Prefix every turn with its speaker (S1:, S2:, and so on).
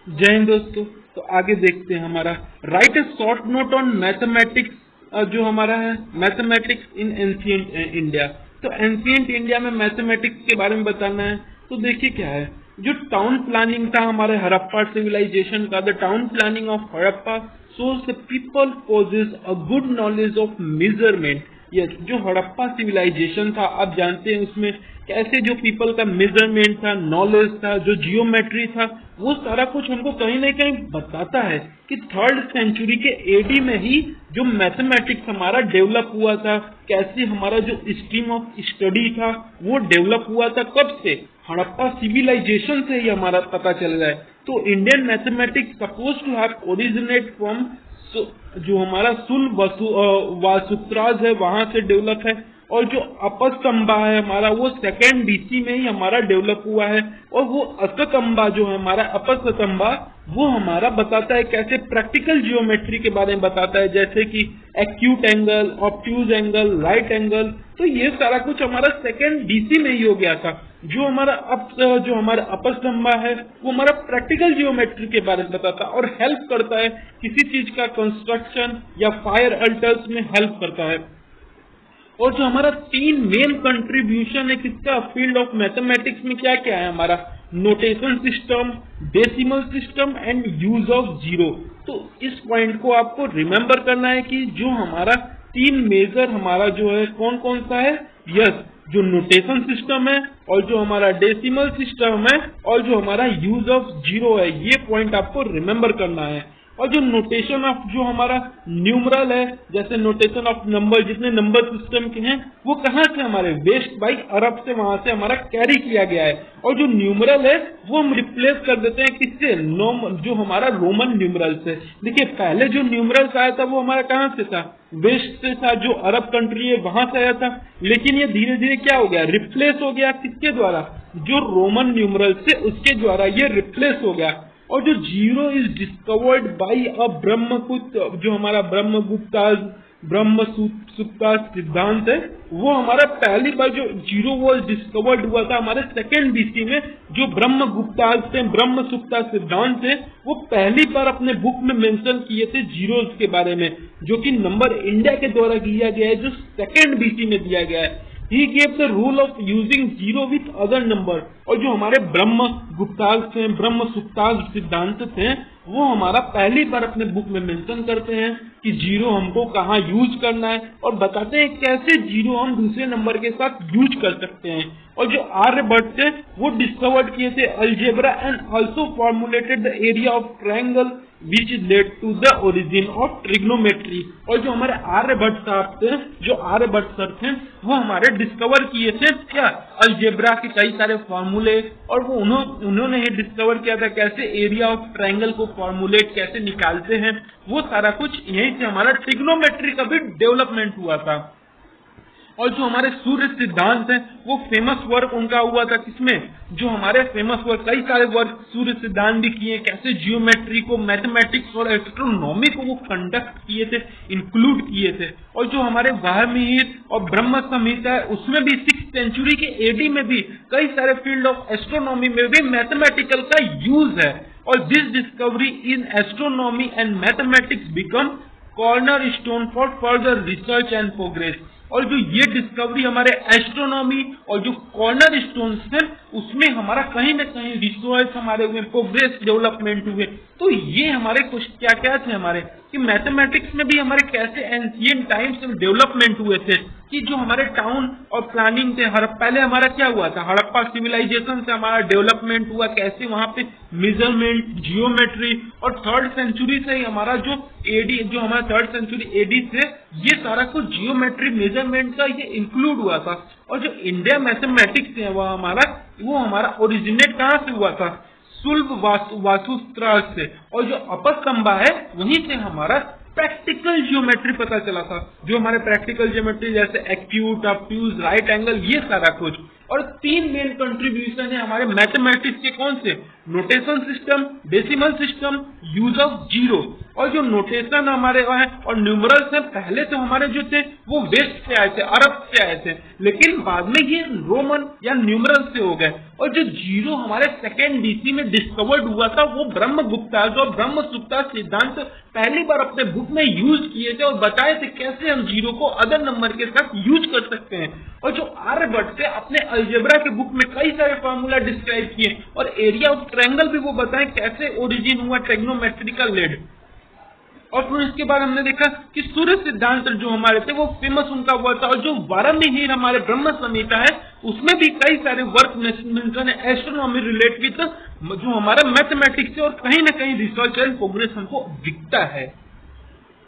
S1: जय हिंद दोस्तों। तो आगे देखते हैं हमारा right A short note on mathematics. जो हमारा है मैथमेटिक्स इन एंशिएंट इंडिया। तो एंशिएंट इंडिया में मैथमेटिक्स के बारे में बताना है। तो देखिए क्या है, जो टाउन प्लानिंग था हमारे हड़प्पा सिविलाइजेशन का, the town planning of Harappa shows the people possess a good knowledge of measurement। Yes, जो हड़प्पा सिविलाइजेशन था आप जानते हैं उसमें कैसे जो पीपल का मेजरमेंट था, नॉलेज था, जो जियोमेट्री था, वो सारा कुछ हमको कहीं ना कहीं बताता है कि 3rd सेंचुरी के एडी में ही जो मैथमेटिक्स हमारा डेवलप हुआ था, कैसे हमारा जो स्ट्रीम ऑफ स्टडी था वो डेवलप हुआ था, कब से, हड़प्पा सिविलाइजेशन से ही हमारा पता चल रहा है। तो Indian mathematics suppose to have originate from जो हमारा सुल वासुत्राज है वहां से डेवलप है, और जो अपस्तंभा है हमारा वो 2nd BC में ही हमारा डेवलप हुआ है। और वो अस्तंभा जो है हमारा अपस्तंभा वो हमारा बताता है कैसे प्रैक्टिकल जियोमेट्री के बारे में बताता है, जैसे कि acute angle, obtuse angle, right angle. तो ये सारा कुछ हमारा 2nd BC में ही हो गया था। जो हमारा अपस्तंभा है वो हमारा प्रैक्टिकल जियोमेट्री के बारे में बताता है और हेल्प करता है किसी चीज का कंस्ट्रक्शन या फायर अल्टर्स में हेल्प करता है। और जो हमारा 3 मेन कंट्रीब्यूशन है किसका, फील्ड ऑफ मैथमेटिक्स में क्या क्या है हमारा, notation system, decimal system and use of zero. तो इस पॉइंट को आपको रिमेम्बर करना है कि जो हमारा 3 मेजर हमारा जो है कौन कौन सा है, यस, जो नोटेशन सिस्टम है और जो हमारा डेसिमल सिस्टम है और जो हमारा यूज ऑफ जीरो है, ये पॉइंट आपको रिमेम्बर करना है। और जो नोटेशन ऑफ जो हमारा न्यूमरल है, जैसे नोटेशन ऑफ नंबर, जितने नंबर सिस्टम के हैं वो कहाँ से, हमारे वेस्ट बाई अरब से, वहां से हमारा कैरी किया गया है। और जो न्यूमरल है वो हम रिप्लेस कर देते हैं किससे, जो हमारा रोमन न्यूमरल से। देखिए पहले जो न्यूमरल आया था वो हमारा कहाँ से था, वेस्ट से था, जो अरब कंट्री है वहां से आया था। लेकिन ये धीरे धीरे क्या हो गया, रिप्लेस हो गया किसके द्वारा, जो रोमन न्यूमरल से, उसके द्वारा ये रिप्लेस हो गया। और जो जीरो इज डिस्कवर्ड बाई अ ब्रह्मगुप्त, जो हमारा ब्रह्मसुप्ता सिद्धांत है, वो हमारा पहली बार जो जीरो वो डिस्कवर्ड हुआ था हमारे 2nd BC में। जो ब्रह्मसुप्ता सिद्धांत है वो पहली बार अपने बुक में मेंशन किए थे जीरोस के बारे में, जो कि नंबर इंडिया के द्वारा किया गया है, जो 2nd BC में दिया गया है। He gave the rule of using zero with other number। और जो हमारे ब्रह्मसुप्ता सिद्धांत थे वो हमारा पहली बार अपने बुक में मेंशन करते हैं कि जीरो हमको कहाँ यूज करना है और बताते हैं कैसे जीरो हम दूसरे नंबर के साथ यूज कर सकते हैं। और जो आर्यभट्ट थे वो डिस्कवर्ड किए थे algebra and also formulated the area of triangle which led to the origin of trigonometry। और जो हमारे आर्यभट्ट साहब थे, जो आर्यभट्ट सर थे, वो हमारे डिस्कवर किए थे क्या, अलजेब्रा के कई सारे फॉर्मूले। और वो उन्होंने ही डिस्कवर किया था कैसे एरिया ऑफ ट्रायंगल को फॉर्मुलेट कैसे निकालते हैं, वो सारा कुछ यहीं से हमारा ट्रिग्नोमेट्री का भी डेवलपमेंट हुआ था। और जो हमारे सूर्य सिद्धांत है वो फेमस वर्क उनका हुआ था किसमें, जो हमारे फेमस वर्क, कई सारे वर्क सूर्य सिद्धांत भी किए, कैसे जियोमेट्री को, मैथमेटिक्स और एस्ट्रोनॉमी को वो कंडक्ट किए थे, इंक्लूड किए थे। और जो हमारे वाल्मीकि और ब्रह्म संहिता है उसमें भी 6th सेंचुरी के एडी में भी कई सारे फील्ड ऑफ एस्ट्रोनॉमी में भी मैथमेटिकल का यूज है। और this discovery in astronomy and mathematics become corner stone for further research and progress. और जो ये डिस्कवरी हमारे एस्ट्रोनॉमी और जो कॉर्नर स्टोन थे उसमें हमारा कहीं ना कहीं रिसर्च हमारे हुए, प्रोग्रेस डेवलपमेंट हुए। तो ये हमारे कुछ क्या क्या थे हमारे, कि मैथमेटिक्स में भी हमारे कैसे एंशिएंट टाइम्स में डेवलपमेंट हुए थे, कि जो हमारे टाउन और प्लानिंग थे, पहले हमारा क्या हुआ था, हड़प्पा सिविलाइजेशन से हमारा डेवलपमेंट हुआ, कैसे वहां पे मेजरमेंट, जियोमेट्री, और 3rd सेंचुरी से ही हमारा जो एडी, जो हमारा 3rd सेंचुरी एडी से ये सारा कुछ जियोमेट्री मेजरमेंट का ये इंक्लूड हुआ था। और जो इंडिया मैथमेटिक्स है वो हमारा ओरिजिनेट कहाँ से हुआ था, सुल्ब वासुत्राज से। और जो अपस्तंभा है वहीं से हमारा प्रैक्टिकल जियोमेट्री पता चला था, जो हमारे प्रैक्टिकल जियोमेट्री जैसे एक्यूट, ऑब्ट्यूज, राइट एंगल, ये सारा कुछ। और 3 मेन कंट्रीब्यूशन है हमारे मैथमेटिक्स के, कौन से, notation system, decimal system, use of zero. और जो नोटेशन हमारे है और न्यूमरल्स है, पहले तो हमारे जो थे वो वेस्ट से आए थे, अरब से आए थे, लेकिन बाद में ये रोमन या न्यूमरल से हो गए। और जो जीरो हमारे सेकेंड डीसी में डिस्कवर्ड हुआ था वो ब्रह्मगुप्ता, जो ब्रह्मगुप्ता सिद्धांत पहली बार अपने बुक में यूज किए थे और बताए थे कैसे हम जीरो को अदर नंबर के साथ यूज कर सकते हैं। और जो आर्यभट्ट थे अपने अलजेब्रा के बुक में कई सारे फार्मूला डिस्क्राइब किए और एरिया ऑफ ट्रायंगल भी वो बताएं कैसे ओरिजिन हुआ ट्रिग्नोमेट्रिकल लेड। और फिर इसके बाद हमने देखा कि सूर्य सिद्धांत जो हमारे थे वो फेमस उनका हुआ था। और जो वारामिहिर हमारे ब्रह्म संहिता है उसमें भी कई सारे वर्क मेंशन है एस्ट्रोनॉमी रिलेटेड जो हमारा मैथमेटिक्स है, और कहीं ना कहीं रिसर्च एंड प्रोग्रेस हमको दिखता है।